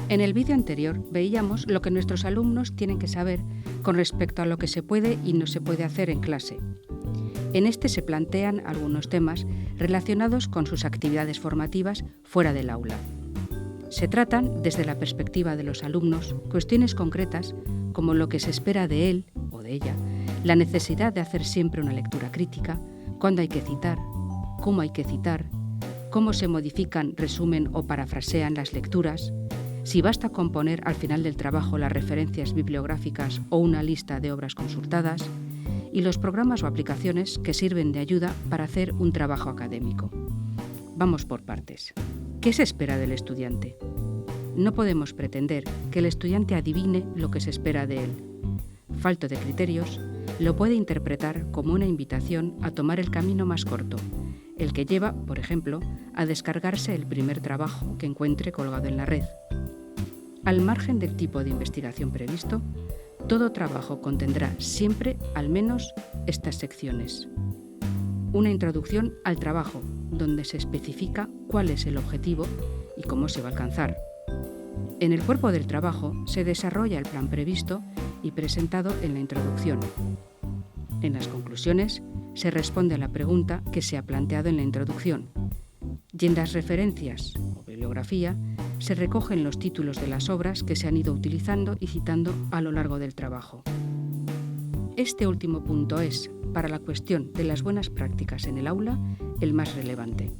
En el vídeo anterior veíamos lo que nuestros alumnos tienen que saber con respecto a lo que se puede y no se puede hacer en clase. En este se plantean algunos temas relacionados con sus actividades formativas fuera del aula. Se tratan, desde la perspectiva de los alumnos, cuestiones concretas como lo que se espera de él o de ella, la necesidad de hacer siempre una lectura crítica, cuándo hay que citar, cómo se modifican, resumen o parafrasean las lecturas, si basta con poner al final del trabajo las referencias bibliográficas o una lista de obras consultadas, y los programas o aplicaciones que sirven de ayuda para hacer un trabajo académico. Vamos por partes. ¿Qué se espera del estudiante? No podemos pretender que el estudiante adivine lo que se espera de él. Falto de criterios, lo puede interpretar como una invitación a tomar el camino más corto, el que lleva, por ejemplo, a descargarse el primer trabajo que encuentre colgado en la red. Al margen del tipo de investigación previsto, todo trabajo contendrá siempre al menos estas secciones. Una introducción al trabajo, donde se especifica cuál es el objetivo y cómo se va a alcanzar. En el cuerpo del trabajo se desarrolla el plan previsto y presentado en la introducción. En las conclusiones se responde a la pregunta que se ha planteado en la introducción. Y en las referencias o bibliografía se recogen los títulos de las obras que se han ido utilizando y citando a lo largo del trabajo. Este último punto es, para la cuestión de las buenas prácticas en el aula, el más relevante.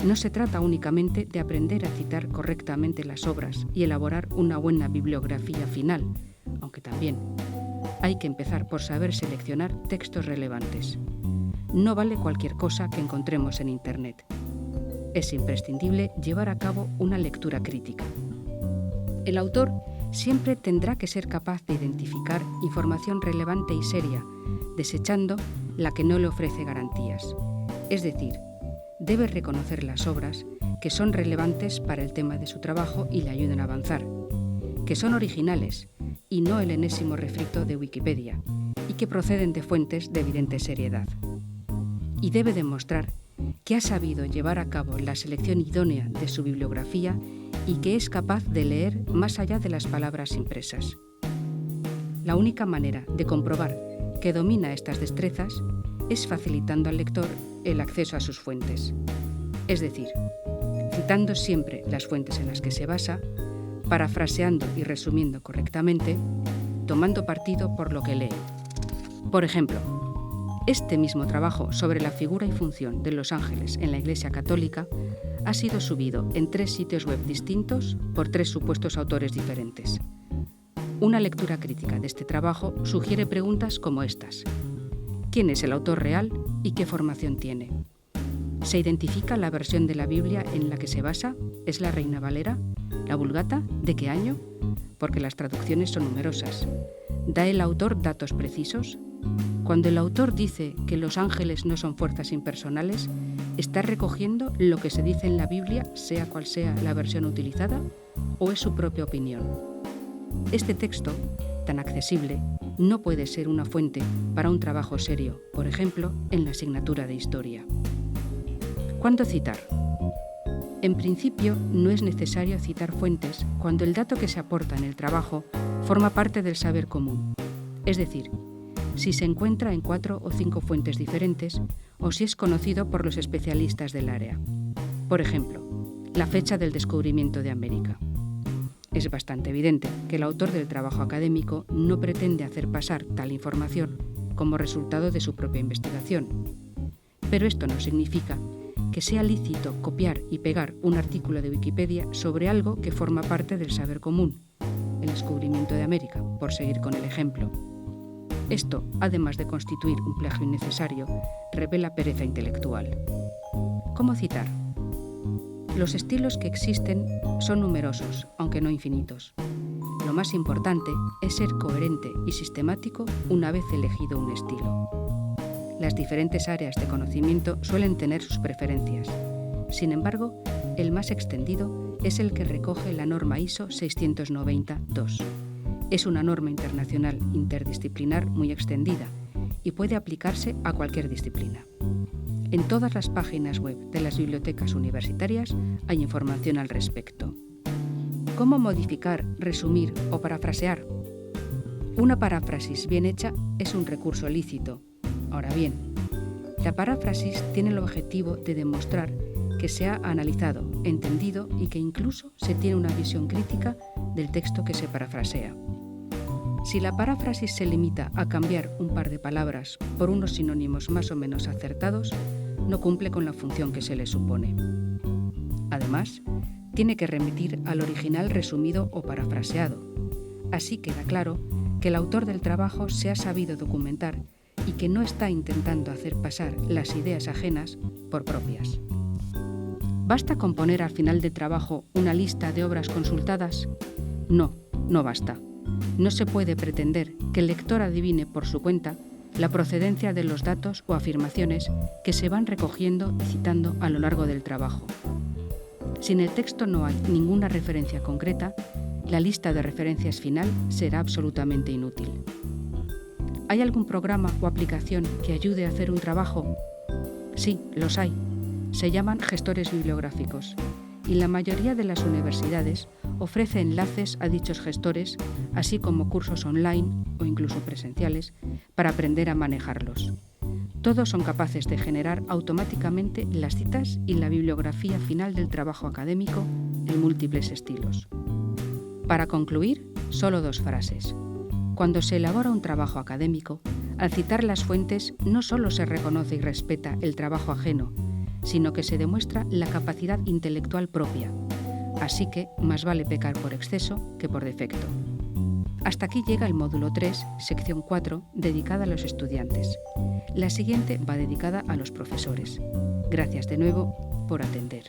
No se trata únicamente de aprender a citar correctamente las obras y elaborar una buena bibliografía final, aunque también hay que empezar por saber seleccionar textos relevantes. No vale cualquier cosa que encontremos en Internet. Es imprescindible llevar a cabo una lectura crítica. El autor siempre tendrá que ser capaz de identificar información relevante y seria, desechando la que no le ofrece garantías. Es decir, debe reconocer las obras que son relevantes para el tema de su trabajo y le ayuden a avanzar, que son originales y no el enésimo refrito de Wikipedia, y que proceden de fuentes de evidente seriedad. Y debe demostrar que ha sabido llevar a cabo la selección idónea de su bibliografía y que es capaz de leer más allá de las palabras impresas. La única manera de comprobar que domina estas destrezas es facilitando al lector el acceso a sus fuentes, es decir, citando siempre las fuentes en las que se basa, parafraseando y resumiendo correctamente, tomando partido por lo que lee. Por ejemplo, este mismo trabajo sobre la figura y función de los ángeles en la Iglesia Católica ha sido subido en 3 sitios web distintos por 3 supuestos autores diferentes. Una lectura crítica de este trabajo sugiere preguntas como estas. ¿Quién es el autor real y qué formación tiene? ¿Se identifica la versión de la Biblia en la que se basa? ¿Es la Reina Valera? ¿La Vulgata? ¿De qué año? Porque las traducciones son numerosas. ¿Da el autor datos precisos? Cuando el autor dice que los ángeles no son fuerzas impersonales, ¿está recogiendo lo que se dice en la Biblia, sea cual sea la versión utilizada, o es su propia opinión? Este texto, tan accesible, no puede ser una fuente para un trabajo serio, por ejemplo, en la asignatura de Historia. ¿Cuándo citar? En principio, no es necesario citar fuentes cuando el dato que se aporta en el trabajo forma parte del saber común, es decir, si se encuentra en 4 o 5 fuentes diferentes o si es conocido por los especialistas del área. Por ejemplo, la fecha del descubrimiento de América. Es bastante evidente que el autor del trabajo académico no pretende hacer pasar tal información como resultado de su propia investigación. Pero esto no significa que sea lícito copiar y pegar un artículo de Wikipedia sobre algo que forma parte del saber común, el descubrimiento de América, por seguir con el ejemplo. Esto, además de constituir un plagio innecesario, revela pereza intelectual. ¿Cómo citar? Los estilos que existen son numerosos, aunque no infinitos. Lo más importante es ser coherente y sistemático una vez elegido un estilo. Las diferentes áreas de conocimiento suelen tener sus preferencias. Sin embargo, el más extendido es el que recoge la norma ISO 690-2. Es una norma internacional interdisciplinar muy extendida y puede aplicarse a cualquier disciplina. En todas las páginas web de las bibliotecas universitarias hay información al respecto. ¿Cómo modificar, resumir o parafrasear? Una paráfrasis bien hecha es un recurso lícito. Ahora bien, la paráfrasis tiene el objetivo de demostrar que se ha analizado, entendido y que incluso se tiene una visión crítica del texto que se parafrasea. Si la paráfrasis se limita a cambiar un par de palabras por unos sinónimos más o menos acertados, no cumple con la función que se le supone. Además, tiene que remitir al original resumido o parafraseado. Así queda claro que el autor del trabajo se ha sabido documentar y que no está intentando hacer pasar las ideas ajenas por propias. ¿Basta con poner al final del trabajo una lista de obras consultadas? No, no basta. No se puede pretender que el lector adivine por su cuenta la procedencia de los datos o afirmaciones que se van recogiendo y citando a lo largo del trabajo. Si en el texto no hay ninguna referencia concreta, la lista de referencias final será absolutamente inútil. ¿Hay algún programa o aplicación que ayude a hacer un trabajo? Sí, los hay. Se llaman gestores bibliográficos y la mayoría de las universidades ofrece enlaces a dichos gestores, así como cursos online o incluso presenciales para aprender a manejarlos. Todos son capaces de generar automáticamente las citas y la bibliografía final del trabajo académico en múltiples estilos. Para concluir, solo 2 frases. Cuando se elabora un trabajo académico, al citar las fuentes no solo se reconoce y respeta el trabajo ajeno, sino que se demuestra la capacidad intelectual propia. Así que más vale pecar por exceso que por defecto. Hasta aquí llega el módulo 3, sección 4, dedicada a los estudiantes. La siguiente va dedicada a los profesores. Gracias de nuevo por atender.